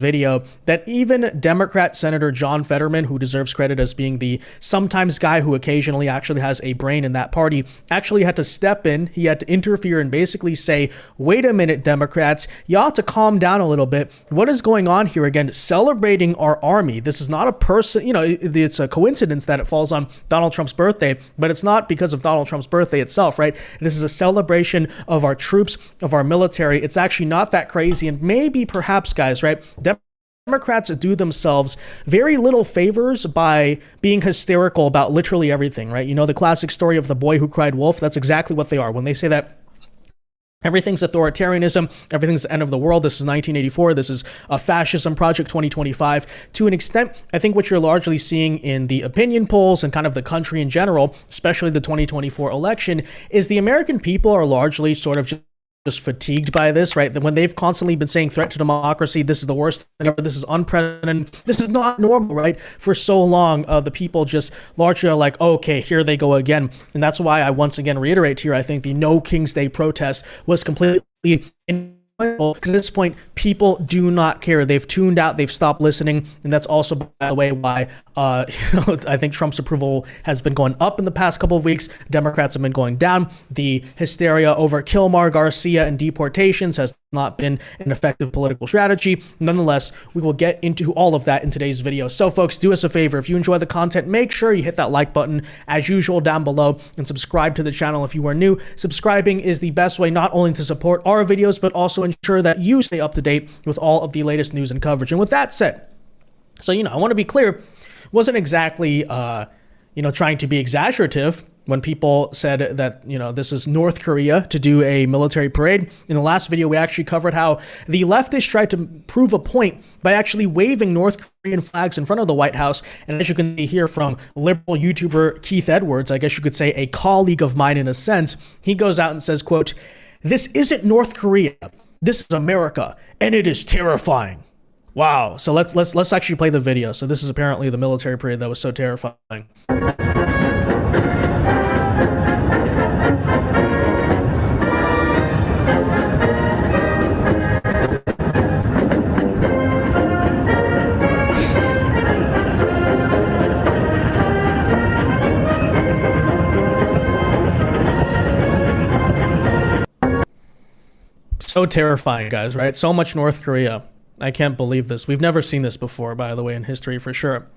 video that even Democrat Senator John Fetterman, who deserves credit as being the sometimes guy who occasionally actually has a brain in that party, actually had to step in. He had to interfere and basically say, wait a minute, Democrats, you ought to calm down a little bit. What is going on here? Again, celebrating our army. This is not a person, it's a coincidence that it falls on Donald Trump's birthday, but it's not because of Donald Trump's birthday itself, right? This is a celebration of our troops, of our military. It's actually not that crazy. And maybe perhaps, guys, right? Democrats do themselves very little favors by being hysterical about literally everything, right? You know, the classic story of the boy who cried wolf. That's exactly what they are. When they say that everything's authoritarianism, everything's the end of the world, this is 1984, this is a fascism, Project 2025. To an extent, I think what you're largely seeing in the opinion polls and kind of the country in general, especially the 2024 election, is the American people are largely sort of just fatigued by this, right? That when they've constantly been saying threat to democracy, this is the worst thing ever, this is unprecedented, this is not normal, right? For so long, the people just largely are like, okay, here they go again. And that's why I once again reiterate here, I think the No King's Day protest was completely because at this point, people do not care. They've tuned out. They've stopped listening. And that's also, by the way, why I think Trump's approval has been going up in the past couple of weeks. Democrats have been going down. The hysteria over Kilmar, Garcia, and deportations has not been an effective political strategy. Nonetheless, we will get into all of that in today's video. So, folks, do us a favor. If you enjoy the content, make sure you hit that like button, as usual, down below, and subscribe to the channel if you are new. Subscribing is the best way not only to support our videos, but also ensure that you stay up to date with all of the latest news and coverage. And with that said, so, I want to be clear, wasn't exactly, trying to be exaggerative when people said that, this is North Korea to do a military parade. In the last video, we actually covered how the leftists tried to prove a point by actually waving North Korean flags in front of the White House. And as you can see here from liberal YouTuber Keith Edwards, I guess you could say a colleague of mine in a sense, he goes out and says, quote, "This isn't North Korea. This is America, and it is terrifying." Wow. So let's actually play the video. So this is apparently the military parade that was so terrifying. So terrifying, guys, right? So much North Korea. I can't believe this. We've never seen this before, by the way, in history for sure.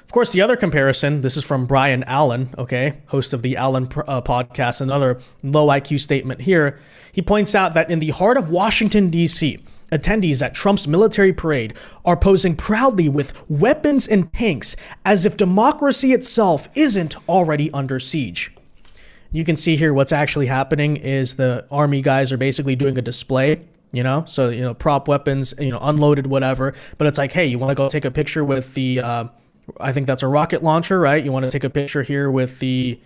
Of course, the other comparison, this is from Brian Allen, okay, host of the Allen podcast, another low IQ statement here. He points out that in the heart of Washington, D.C., attendees at Trump's military parade are posing proudly with weapons and tanks as if democracy itself isn't already under siege. You can see here what's actually happening is the army guys are basically doing a display, so, prop weapons, unloaded, whatever. But it's like, hey, you want to go take a picture with the, I think that's a rocket launcher, right? You want to take a picture here with the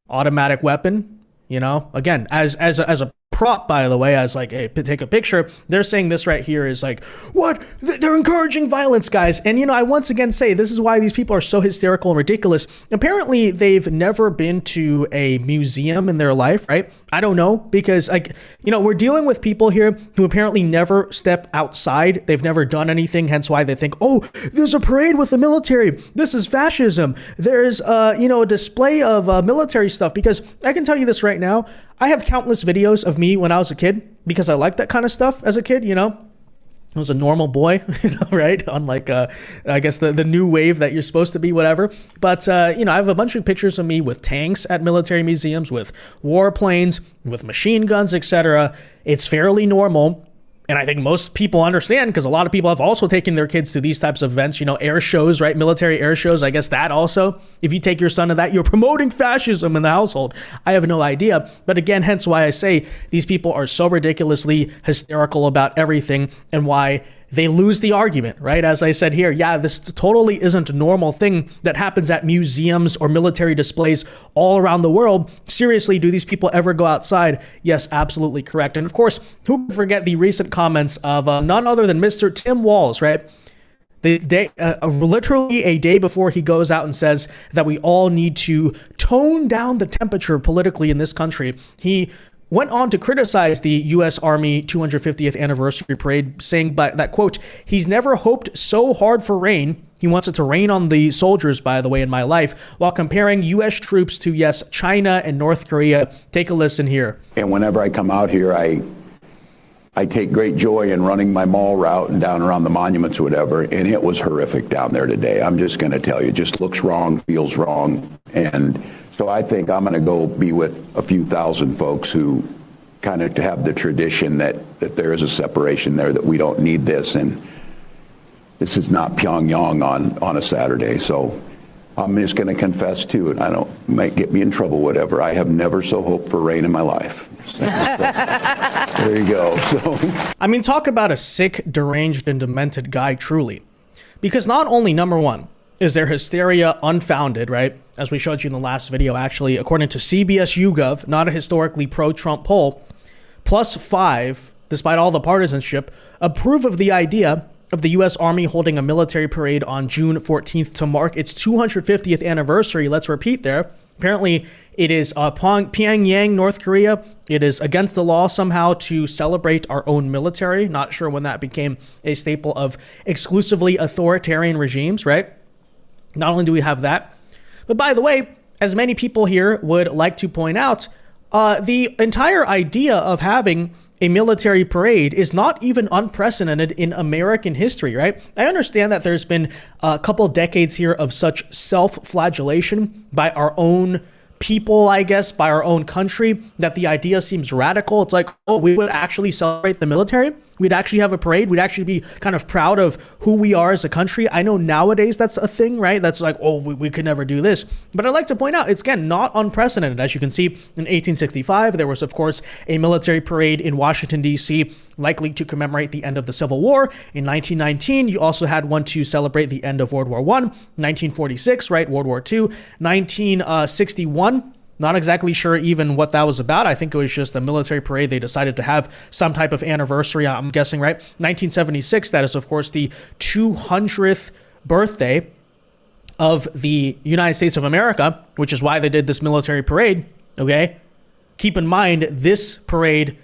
automatic weapon, again, as a prop, by the way, as like, hey, take a picture. They're saying this right here is like, what? They're encouraging violence, guys. And, I once again say this is why these people are so hysterical and ridiculous. Apparently, they've never been to a museum in their life, right? I don't know, because we're dealing with people here who apparently never step outside. They've never done anything, hence why they think, oh, there's a parade with the military. This is fascism. There's, a display of military stuff, because I can tell you this right now. I have countless videos of me when I was a kid because I liked that kind of stuff as a kid, I was a normal boy, right? Unlike, I guess, the new wave that you're supposed to be, whatever. But, I have a bunch of pictures of me with tanks at military museums, with warplanes, with machine guns, etc. It's fairly normal. And I think most people understand, because a lot of people have also taken their kids to these types of events, air shows, right? Military air shows. I guess that also, if you take your son to that, you're promoting fascism in the household. I have no idea. But again, hence why I say these people are so ridiculously hysterical about everything, and why they lose the argument, right? As I said here, yeah, this totally isn't a normal thing that happens at museums or military displays all around the world. Seriously, do these people ever go outside? Yes, absolutely correct. And of course, who can forget the recent comments of none other than Mr. Tim Walz, right? The day, literally a day before he goes out and says that we all need to tone down the temperature politically in this country, he went on to criticize the U.S. Army 250th anniversary parade, saying that, quote, he's never hoped so hard for rain. He wants it to rain on the soldiers, by the way, in my life, while comparing U.S. troops to, yes, China and North Korea. Take a listen here. And whenever I come out here, I take great joy in running my mall route and down around the monuments or whatever, and it was horrific down there today. I'm just going to tell you, it just looks wrong, feels wrong. And so I think I'm going to go be with a few thousand folks who kind of have the tradition that there is a separation there, that we don't need this. And this is not Pyongyang on a Saturday. So I'm just going to confess too, and might get me in trouble, whatever. I have never so hoped for rain in my life. There you go. So, I mean, talk about a sick, deranged, and demented guy, truly. Because not only, number one, is their hysteria unfounded, right? As we showed you in the last video, actually, according to CBS YouGov, not a historically pro-Trump poll, +5, despite all the partisanship, approve of the idea of the U.S. Army holding a military parade on June 14th to mark its 250th anniversary. Let's repeat there. Apparently, it is Pyongyang, North Korea. It is against the law somehow to celebrate our own military. Not sure when that became a staple of exclusively authoritarian regimes, right? Not only do we have that, but by the way, as many people here would like to point out, the entire idea of having a military parade is not even unprecedented in American history, right? I understand that there's been a couple decades here of such self-flagellation by our own people, I guess, by our own country, that the idea seems radical. It's like, oh, we would actually celebrate the military. We'd actually have a parade. We'd actually be kind of proud of who we are as a country. I know nowadays that's a thing, right? That's like, oh, we could never do this. But I'd like to point out, it's, again, not unprecedented. As you can see, in 1865, there was, of course, a military parade in Washington, D.C., likely to commemorate the end of the Civil War. In 1919, you also had one to celebrate the end of World War I. 1946, right, World War II. 1961, not exactly sure even what that was about. I think it was just a military parade. They decided to have some type of anniversary, I'm guessing, right? 1976, that is, of course, the 200th birthday of the United States of America, which is why they did this military parade, okay? Keep in mind, this parade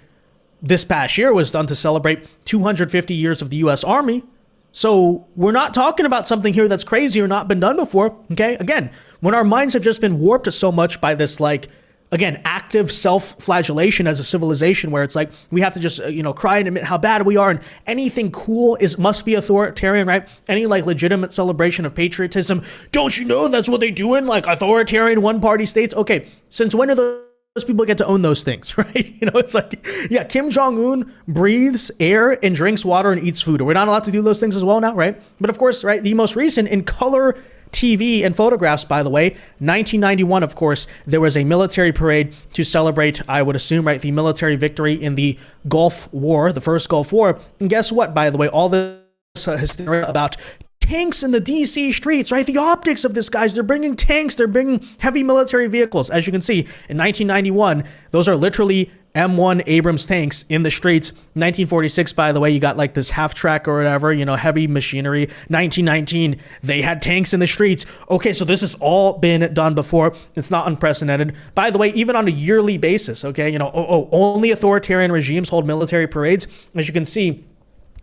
this past year was done to celebrate 250 years of the U.S. Army. So we're not talking about something here that's crazy or not been done before, okay? Again, when our minds have just been warped so much by this, like, again, active self-flagellation as a civilization, where it's like we have to just, cry and admit how bad we are, and anything cool must be authoritarian, right? Any, like, legitimate celebration of patriotism, don't you know that's what they do in, like, authoritarian one-party states? Okay, since when are those people get to own those things, right? It's like, yeah, Kim Jong-un breathes air and drinks water and eats food. We're not allowed to do those things as well now, right? But of course, right, the most recent in color TV and photographs, by the way, 1991, of course, there was a military parade to celebrate, I would assume, right, the military victory in the Gulf War, the first Gulf War. And guess what, by the way, all this hysteria about tanks in the DC streets, right? The optics of this, guys, they're bringing tanks, they're bringing heavy military vehicles. As you can see, in 1991, those are literally M1 Abrams tanks in the streets. 1946, by the way, you got like this half track or whatever, heavy machinery. 1919, they had tanks in the streets. Okay, so this has all been done before. It's not unprecedented. By the way, even on a yearly basis, okay, only authoritarian regimes hold military parades. As you can see,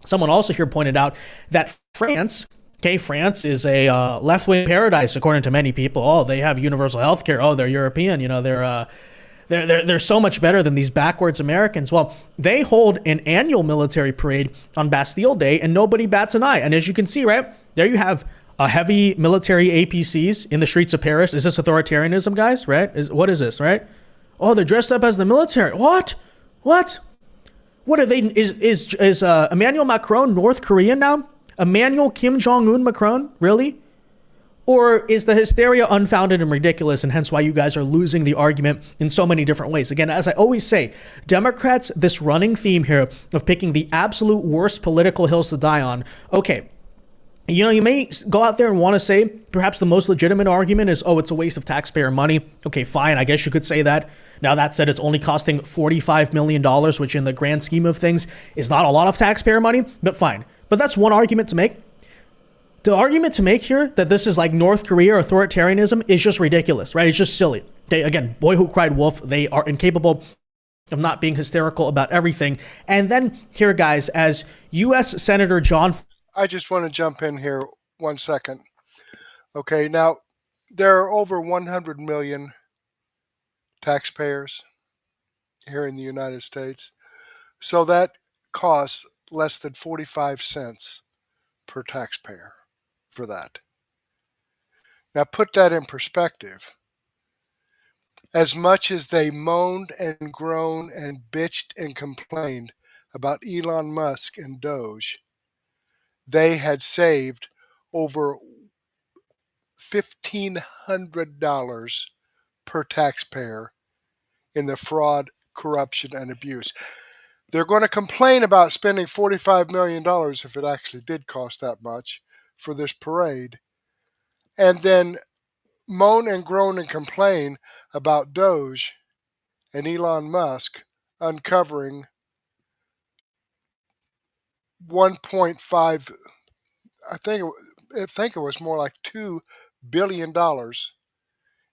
someone also here pointed out that France is a left-wing paradise, according to many people. Oh, they have universal health care. Oh, they're European. They're so much better than these backwards Americans. Well, they hold an annual military parade on Bastille Day, and nobody bats an eye. And as you can see, right, there you have a heavy military APCs in the streets of Paris. Is this authoritarianism, guys, right? What is this, right? Oh, they're dressed up as the military. What? What are they? Is Emmanuel Macron North Korean now? Emmanuel Kim Jong-un Macron? Really? Or is the hysteria unfounded and ridiculous, and hence why you guys are losing the argument in so many different ways? Again, as I always say, Democrats, this running theme here of picking the absolute worst political hills to die on. Okay, you may go out there and want to say perhaps the most legitimate argument is, oh, it's a waste of taxpayer money. Okay, fine, I guess you could say that. Now, that said, it's only costing $45 million, which in the grand scheme of things is not a lot of taxpayer money, but fine. But that's one argument to make. The argument to make here that this is like North Korea or authoritarianism is just ridiculous, right? It's just silly. Again, boy who cried wolf, they are incapable of not being hysterical about everything. And then here, guys, as U.S. Senator John... I just want to jump in here 1 second. Okay, now, there are over 100 million taxpayers here in the United States. So that costs less than 45 cents per taxpayer for that. Now put that in perspective. As much as they moaned and groaned and bitched and complained about Elon Musk and Doge, they had saved over $1,500 per taxpayer in the fraud, corruption, and abuse. They're going to complain about spending $45 million if it actually did cost that much for this parade, and then moan and groan and complain about Doge and Elon Musk uncovering 1.5, I think it was more like $2 billion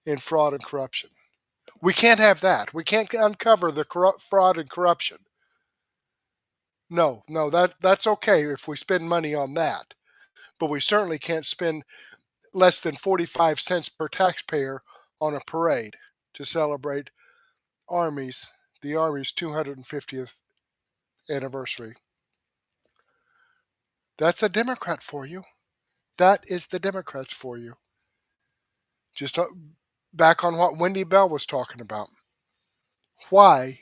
in fraud and corruption. We can't have that. We can't uncover the fraud and corruption. No, that's okay if we spend money on that. But we certainly can't spend less than 45 cents per taxpayer on a parade to celebrate the Army's 250th anniversary. That's a Democrat for you. That is the Democrats for you. Just back on what Wendy Bell was talking about. Why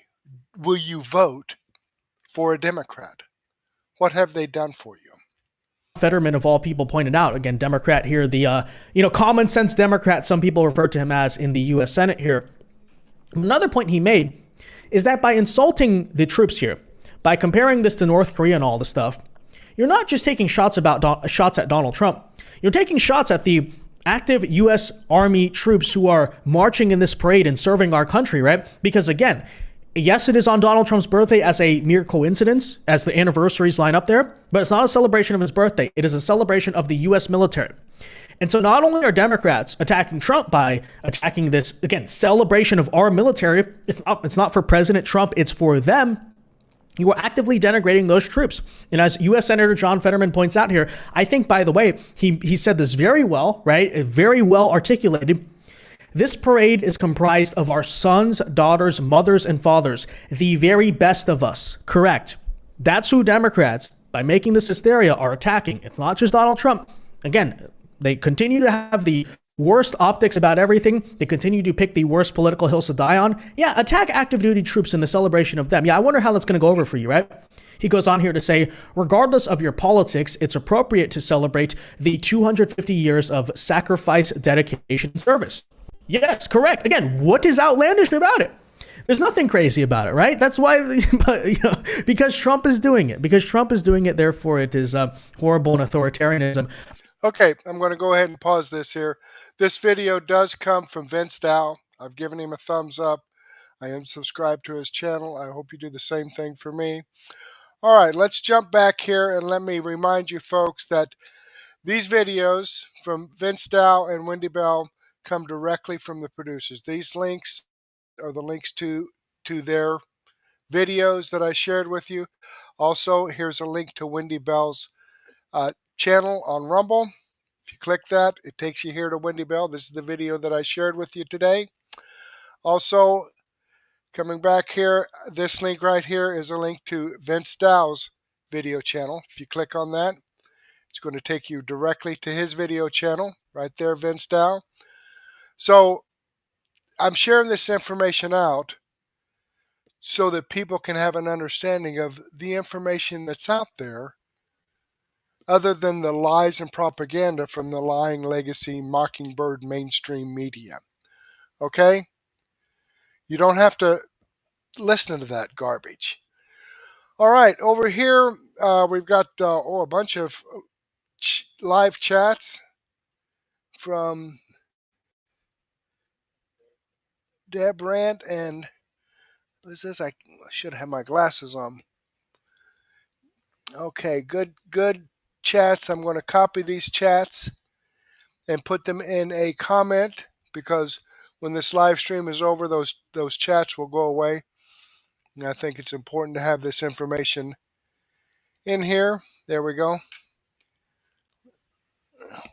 will you vote for a Democrat? What have they done for you? Fetterman, of all people, pointed out, again, Democrat here, the common sense Democrat, some people refer to him as in the U.S. Senate here. Another point he made is that by insulting the troops here, by comparing this to North Korea and all this stuff, you're not just taking shots at Donald Trump. You're taking shots at the active U.S. Army troops who are marching in this parade and serving our country, right? Because again, yes, it is on Donald Trump's birthday as a mere coincidence, as the anniversaries line up there, but it's not a celebration of his birthday. It is a celebration of the U.S. military. And so not only are Democrats attacking Trump by attacking this, again, celebration of our military, it's not for President Trump, it's for them. You are actively denigrating those troops. And as U.S. Senator John Fetterman points out here, I think, by the way, he said this very well, right? Very well articulated. This parade is comprised of our sons, daughters, mothers, and fathers, the very best of us. Correct. That's who Democrats, by making this hysteria, are attacking. It's not just Donald Trump. Again, they continue to have the worst optics about everything. They continue to pick the worst political hills to die on. Yeah, attack active duty troops in the celebration of them. Yeah, I wonder how that's going to go over for you, right? He goes on here to say, regardless of your politics, it's appropriate to celebrate the 250 years of sacrifice, dedication, and service. Yes, correct. Again, what is outlandish about it? There's nothing crazy about it, right? That's why, because Trump is doing it. Because Trump is doing it, therefore it is horrible and authoritarianism. Okay, I'm going to go ahead and pause this here. This video does come from Vince Dow. I've given him a thumbs up. I am subscribed to his channel. I hope you do the same thing for me. All right, let's jump back here and let me remind you folks that these videos from Vince Dow and Wendy Bell come directly from the producers. These links are the links to their videos that I shared with you. Also, here's a link to Wendy Bell's channel on Rumble. If you click that, it takes you here to Wendy Bell. This is the video that I shared with you today. Also, coming back here, this link right here is a link to Vince Dow's video channel. If you click on that, it's going to take you directly to his video channel. Right there, Vince Dow. So I'm sharing this information out so that people can have an understanding of the information that's out there, other than the lies and propaganda from the lying legacy mockingbird mainstream media. Okay? You don't have to listen to that garbage. All right, over here we've got a bunch of live chats from Deb Brandt and what is this? I should have my glasses on. Okay, good chats. I'm going to copy these chats and put them in a comment, because when this live stream is over, those chats will go away. And I think it's important to have this information in here. There we go.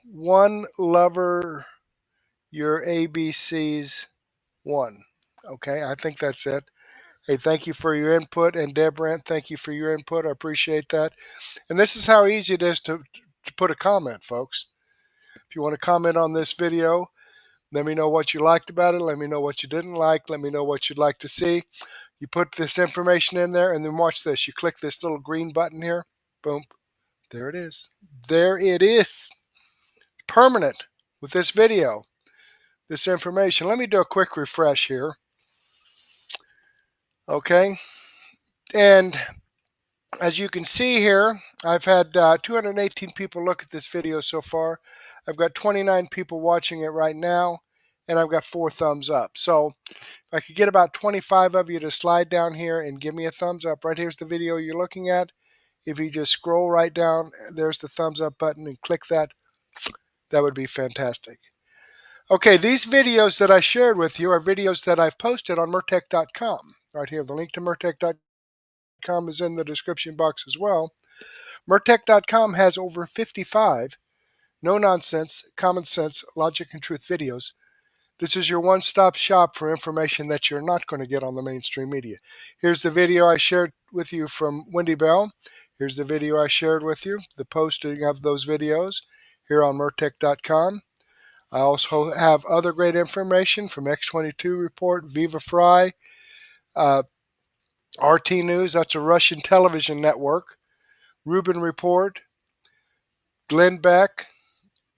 One lover, your ABCs, one. Okay, I think that's it. Hey, thank you for your input. And Deb Brent, thank you for your input. I appreciate that. And this is how easy it is to put a comment, folks. If you want to comment on this video, let me know what you liked about it. Let me know what you didn't like. Let me know what you'd like to see. You put this information in there, and then watch this. You click this little green button here. Boom. There it is. There it is. Permanent with this video, this information. Let me do a quick refresh here. Okay. And as you can see here, I've had 218 people look at this video so far. I've got 29 people watching it right now, and I've got 4 thumbs up. So if I could get about 25 of you to slide down here and give me a thumbs up. Right here's the video you're looking at. If you just scroll right down, there's the thumbs up button, and click that. That would be fantastic. Okay, these videos that I shared with you are videos that I've posted on Murtec.com. Right here, the link to Murtec.com is in the description box as well. Murtec.com has over 55 no-nonsense, common sense, logic and truth videos. This is your one-stop shop for information that you're not going to get on the mainstream media. Here's the video I shared with you from Wendy Bell. Here's the video I shared with you, the posting of those videos here on Murtec.com. I also have other great information from X22 Report, Viva Fry, RT News, that's a Russian television network, Rubin Report, Glenn Beck,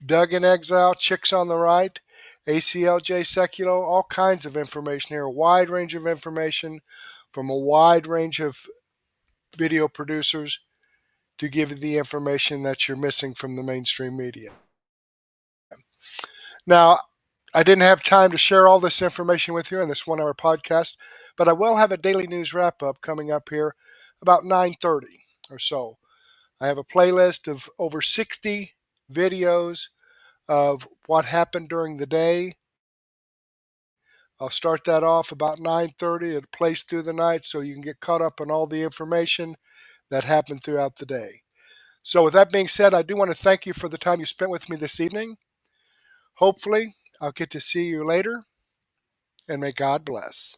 Doug in Exile, Chicks on the Right, ACLJ Seculo, all kinds of information here, a wide range of information from a wide range of video producers to give you the information that you're missing from the mainstream media. Now, I didn't have time to share all this information with you in this 1-hour podcast, but I will have a daily news wrap-up coming up here about 9:30 or so. I have a playlist of over 60 videos of what happened during the day. I'll start that off about 9:30. It plays through the night so you can get caught up on all the information that happened throughout the day. So with that being said, I do want to thank you for the time you spent with me this evening. Hopefully, I'll get to see you later, and may God bless.